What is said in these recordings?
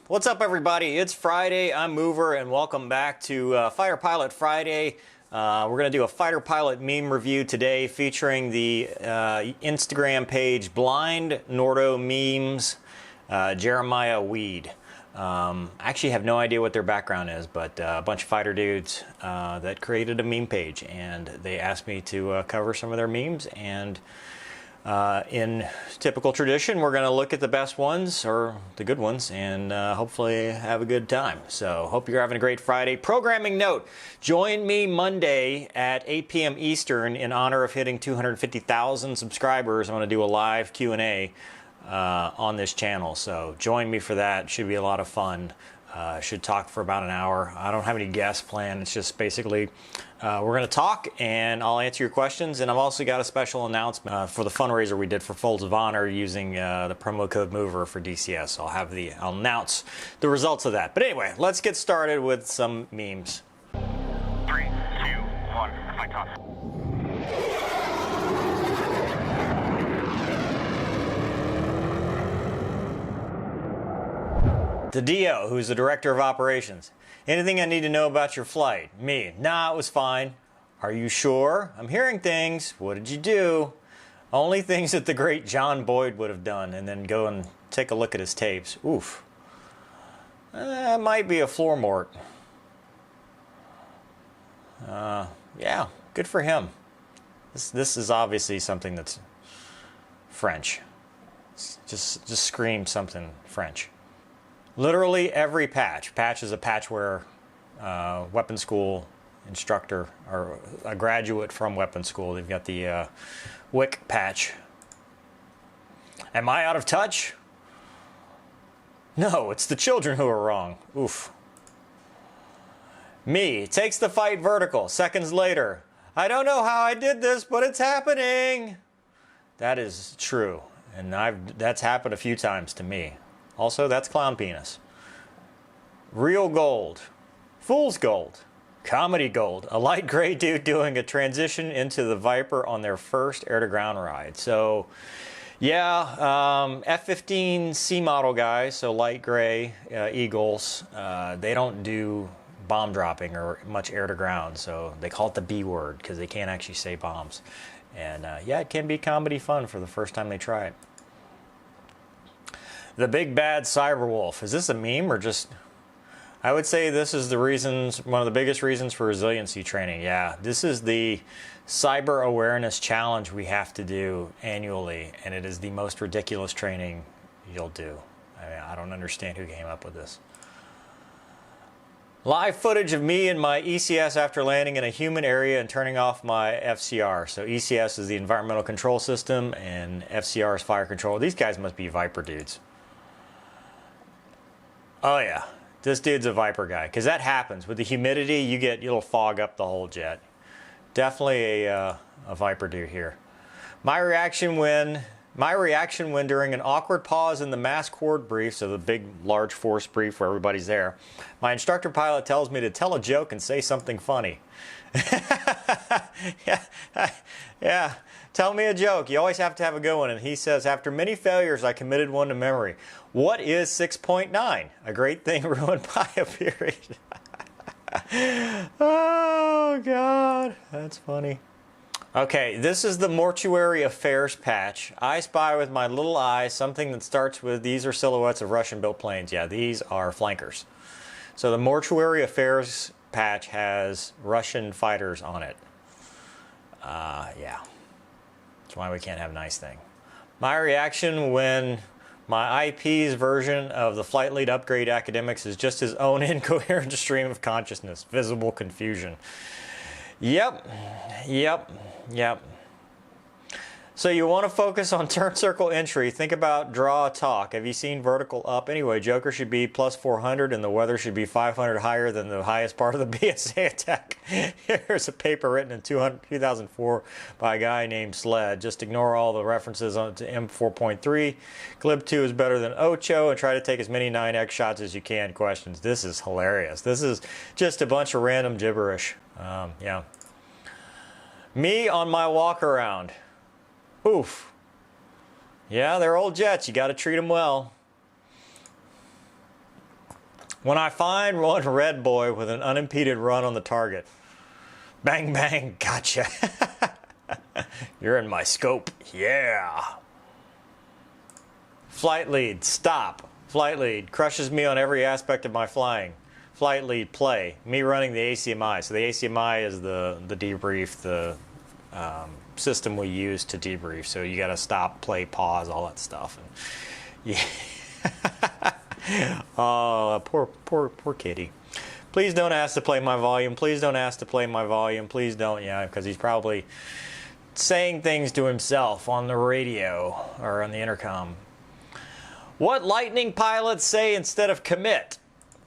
What's up, everybody? It's Friday. I'm Mover, and welcome back to Fighter Pilot Friday. We're going to do a Fighter Pilot meme review today featuring the Instagram page Blind Nordo Memes, Jeremiah Weed. I actually have no idea what their background is, but a bunch of fighter dudes that created a meme page, and they asked me to cover some of their memes. And in typical tradition, we're going to look at the best ones, or the good ones, and hopefully have a good time. So hope you're having a great Friday. Programming note, join me Monday at 8 p.m. Eastern in honor of hitting 250,000 subscribers. I'm going to do a live Q&A on this channel, so join me for that. Should be a lot of fun. Should talk for about an hour. I don't have any guests planned. It's just basically we're going to talk and I'll answer your questions. And I've also got a special announcement for the fundraiser we did for Folds of Honor using the promo code MOVER for DCS. So I'll announce the results of that. But anyway, let's get started with some memes. 3, 2, 1, fight off. To Dio, who's the director of operations. Anything I need to know about your flight? Me. Nah, it was fine. Are you sure? I'm hearing things. What did you do? Only things that the great John Boyd would have done, and then go and take a look at his tapes. Oof. That might be a floor mort. Yeah, good for him. This is obviously something that's French. Just scream something French. Literally every patch. Patch is a patchware weapon school instructor or a graduate from weapon school. They've got the WIC patch. Am I out of touch? No, it's the children who are wrong. Oof. Me takes the fight vertical. Seconds later. I don't know how I did this, but it's happening. That is true. And that's happened a few times to me. Also, that's clown penis. Real gold. Fool's gold. Comedy gold. A light gray dude doing a transition into the Viper on their first air-to-ground ride. So, yeah, F-15C model guys, so light gray Eagles, they don't do bomb dropping or much air-to-ground, so they call it the B word because they can't actually say bombs. And, yeah, it can be comedy fun for the first time they try it. The big bad cyberwolf. Is this a meme or just... I would say this is one of the biggest reasons for resiliency training. Yeah, this is the cyber awareness challenge we have to do annually, and it is the most ridiculous training you'll do. I don't understand who came up with this. Live footage of me and my ECS after landing in a human area and turning off my FCR. So ECS is the environmental control system, and FCR is fire control. These guys must be Viper dudes. Oh yeah, this dude's a Viper guy, because that happens. With the humidity, it'll fog up the whole jet. Definitely a Viper dude here. My reaction when during an awkward pause in the mass chord brief, so the big, large force brief where everybody's there, my instructor pilot tells me to tell a joke and say something funny. Yeah. Tell me a joke. You always have to have a good one. And he says, after many failures, I committed one to memory. What is 6.9? A great thing ruined by a period. Oh, God. That's funny. Okay, this is the Mortuary Affairs patch. I spy with my little eye something that starts with, these are silhouettes of Russian-built planes. Yeah, these are flankers. So the Mortuary Affairs patch has Russian fighters on it. Yeah. That's why we can't have a nice thing. My reaction when my IP's version of the Flight Lead Upgrade Academics is just his own incoherent stream of consciousness. Visible confusion. Yep. So you want to focus on turn circle entry. Think about draw talk. Have you seen vertical up? Anyway, Joker should be plus 400 and the weather should be 500 higher than the highest part of the BSA attack. Here's a paper written in 2004 by a guy named Sled. Just ignore all the references to M4.3. Glib 2 is better than Ocho, and try to take as many 9X shots as you can. Questions. This is hilarious. This is just a bunch of random gibberish. Yeah. Me on my walk around. Oof. Yeah, they're old jets. You got to treat them well. When I find one red boy with an unimpeded run on the target. Bang, bang, gotcha. You're in my scope. Yeah. Flight lead, stop. Flight lead, crushes me on every aspect of my flying. Flight lead, play. Me running the ACMI. So the ACMI is the debrief, the system we use to debrief. So you got to stop, play, pause, all that stuff. And yeah. Oh, poor kitty. Please don't ask to play my volume. Please don't ask to play my volume. Please don't. Yeah, because he's probably saying things to himself on the radio or on the intercom. What lightning pilots say instead of commit?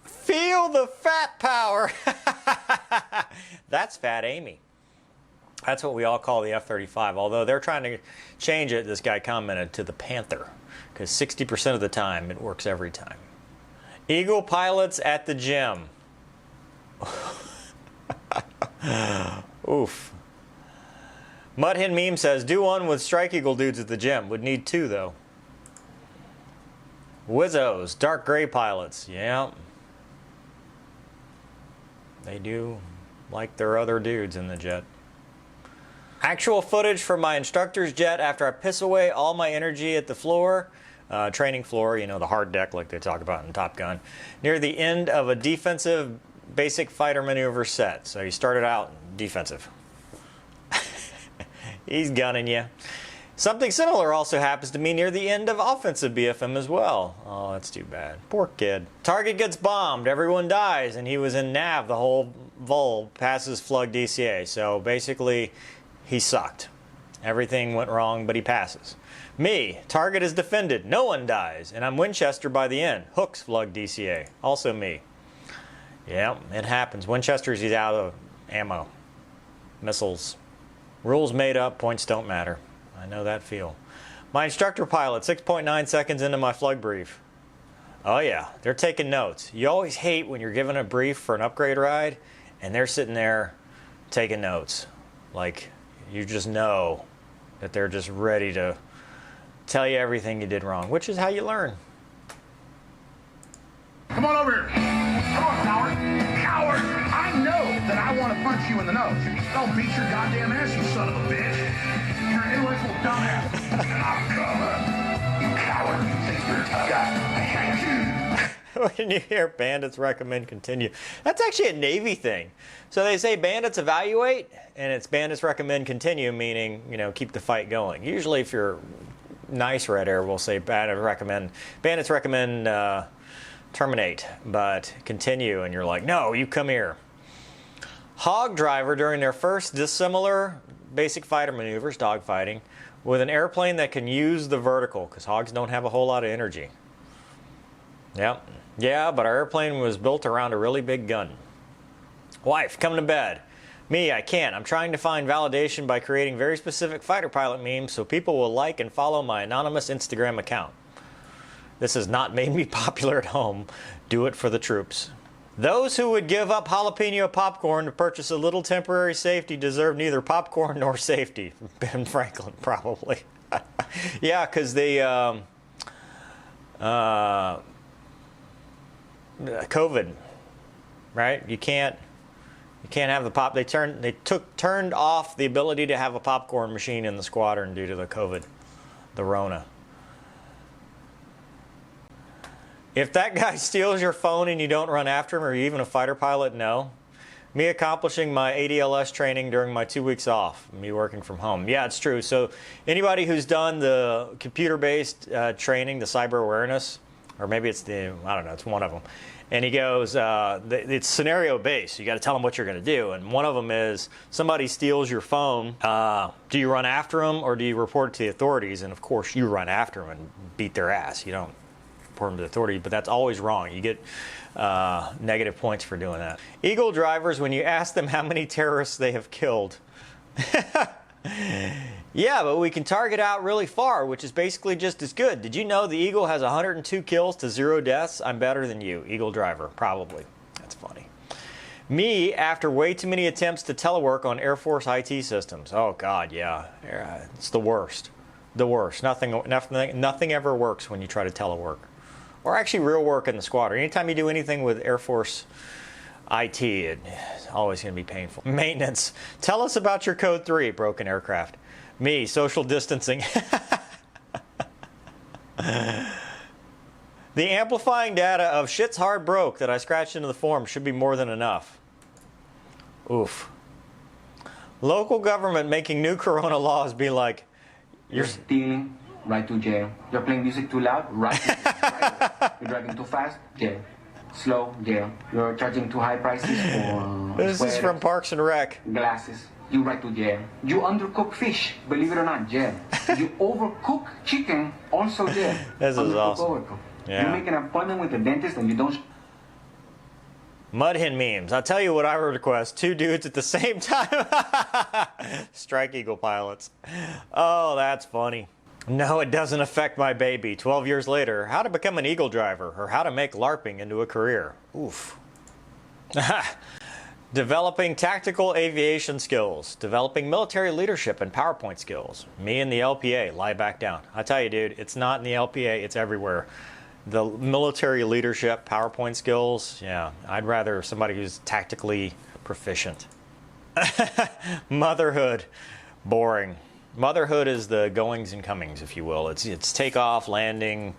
Feel the fat power. That's Fat Amy. That's what we all call the F-35. Although they're trying to change it, this guy commented, to the Panther. Because 60% of the time, it works every time. Eagle pilots at the gym. Oof. Mudhen Meme says, do one with Strike Eagle dudes at the gym. Would need two, though. Wizzos, dark gray pilots. Yeah. They do like their other dudes in the jet. Actual footage from my instructor's jet after I piss away all my energy at the floor, training floor, you know, the hard deck like they talk about in Top Gun, near the end of a defensive basic fighter maneuver set. So he started out defensive. He's gunning you. Something similar also happens to me near the end of offensive BFM as well. Oh, that's too bad. Poor kid. Target gets bombed, everyone dies, and he was in nav the whole vol, passes Flug DCA. So basically, he sucked. Everything went wrong, but he passes. Me, target is defended, no one dies, and I'm Winchester by the end. Hooks Flug DCA, also me. Yeah, it happens. Winchester's, he's out of ammo. Missiles. Rules made up, points don't matter. I know that feel. My instructor pilot, 6.9 seconds into my Flug brief. Oh yeah, they're taking notes. You always hate when you're given a brief for an upgrade ride, and they're sitting there taking notes. Like, you just know that they're just ready to tell you everything you did wrong, which is how you learn. Come on over here. Come on, coward. Coward! I know that I want to punch you in the nose. Don't beat your goddamn ass, you son of a bitch. You're an intellectual dumbass. I'm coming. You coward. You think you're a tough guy. I hate you. When you hear bandits recommend continue, that's actually a Navy thing. So they say bandits evaluate, and it's bandits recommend continue, meaning, you know, keep the fight going. Usually if you're nice Red Air, we'll say bandits recommend terminate, but continue, and you're like, no, you come here. Hog driver during their first dissimilar basic fighter maneuvers, dogfighting, with an airplane that can use the vertical, because hogs don't have a whole lot of energy. Yep. Yeah, but our airplane was built around a really big gun. Wife, come to bed. Me, I can't. I'm trying to find validation by creating very specific fighter pilot memes so people will like and follow my anonymous Instagram account. This has not made me popular at home. Do it for the troops. Those who would give up jalapeno popcorn to purchase a little temporary safety deserve neither popcorn nor safety. Ben Franklin, probably. Yeah, because they... COVID, right? You can't have the pop. They turned off the ability to have a popcorn machine in the squadron due to the COVID, the Rona. If that guy steals your phone and you don't run after him, or even a fighter pilot, no. Me accomplishing my ADLS training during my 2 weeks off, me working from home. Yeah, it's true. So anybody who's done the computer-based training, the cyber awareness, or maybe it's I don't know, it's one of them. And he goes, it's scenario-based. You got to tell them what you're going to do. And one of them is, somebody steals your phone. Do you run after them, or do you report it to the authorities? And of course, you run after them and beat their ass. You don't report them to the authority, but that's always wrong. You get negative points for doing that. Eagle drivers, when you ask them how many terrorists they have killed. Yeah, but we can target out really far, which is basically just as good. Did you know the Eagle has 102 kills to 0 deaths? I'm better than you, Eagle driver, probably. That's funny. Me, after way too many attempts to telework on Air Force IT systems. Oh, God, yeah. It's the worst. The worst. Nothing ever works when you try to telework or actually real work in the squadron. Anytime you do anything with Air Force IT, it's always going to be painful. Maintenance. Tell us about your code 3, broken aircraft. Me, social distancing. The amplifying data of shit's hard broke that I scratched into the form should be more than enough. Oof. Local government making new corona laws be like, you're stealing, right to jail. You're playing music too loud, right to jail. You're driving too fast, jail. Slow, jail. You're charging too high prices for this is from Parks and Rec. Glasses, you right to jail. You undercook fish, believe it or not, jail. You overcook chicken, also jail. This is awesome. Overcook. Yeah. You make an appointment with the dentist and you don't... Mudhen memes. I'll tell you what I would request. 2 dudes at the same time. Strike Eagle pilots. Oh, that's funny. No, it doesn't affect my baby. 12 years later, how to become an Eagle driver or how to make LARPing into a career. Oof. Developing tactical aviation skills. Developing military leadership and PowerPoint skills. Me and the LPA, lie back down. I tell you, dude, it's not in the LPA, it's everywhere. The military leadership, PowerPoint skills, yeah, I'd rather somebody who's tactically proficient. Motherhood, boring. Motherhood is the goings and comings, if you will. It's takeoff, landing,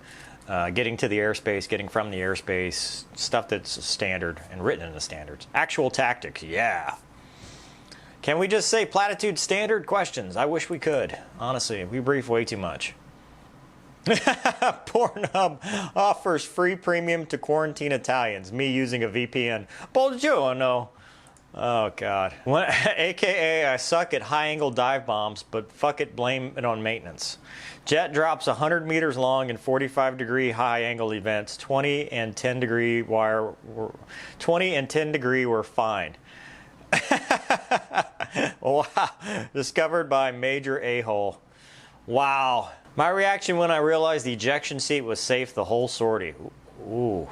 getting to the airspace, getting from the airspace, stuff that's standard and written in the standards. Actual tactics, yeah. Can we just say platitude standard questions? I wish we could. Honestly, we brief way too much. Pornhub offers free premium to quarantine Italians. Me using a VPN. Buongiorno. Oh, God. AKA, I suck at high-angle dive bombs, but fuck it, blame it on maintenance. Jet drops 100 meters long in 45-degree high-angle events. 20 and 10-degree wire. 20 and 10-degree were fine. Wow. Discovered by major a-hole. Wow. My reaction when I realized the ejection seat was safe the whole sortie. Ooh.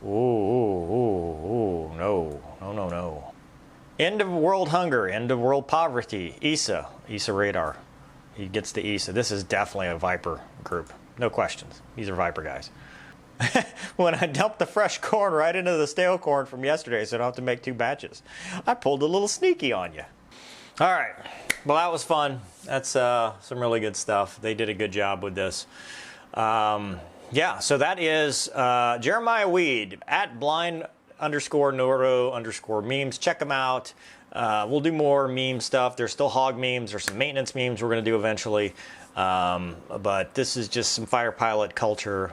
Ooh, ooh, ooh, ooh. No. No, no, no. End of world hunger. End of world poverty. ESA. ESA radar. He gets the ESA. This is definitely a Viper group. No questions. These are Viper guys. When I dumped the fresh corn right into the stale corn from yesterday so I don't have to make 2 batches. I pulled a little sneaky on you. All right. Well, that was fun. That's some really good stuff. They did a good job with this. Yeah, so that is Jeremiah Weed at blind_neuro_memes. Check them out. We'll do more meme stuff. There's still hog memes. There's some maintenance memes we're going to do eventually. But this is just some fighter pilot culture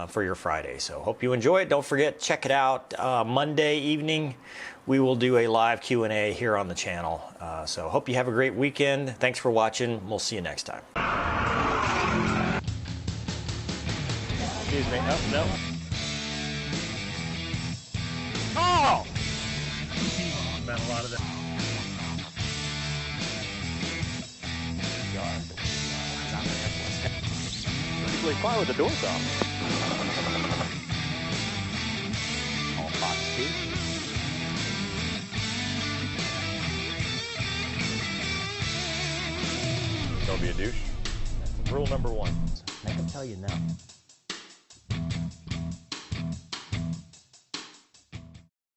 for your Friday. So hope you enjoy it. Don't forget, check it out Monday evening. We will do a live Q&A here on the channel. So hope you have a great weekend. Thanks for watching. We'll see you next time. Excuse me. No, no. Oh! Been a lot of that. Particularly fine with the doors off. All box 2. Don't be a douche. Rule number 1. Make them tell you no.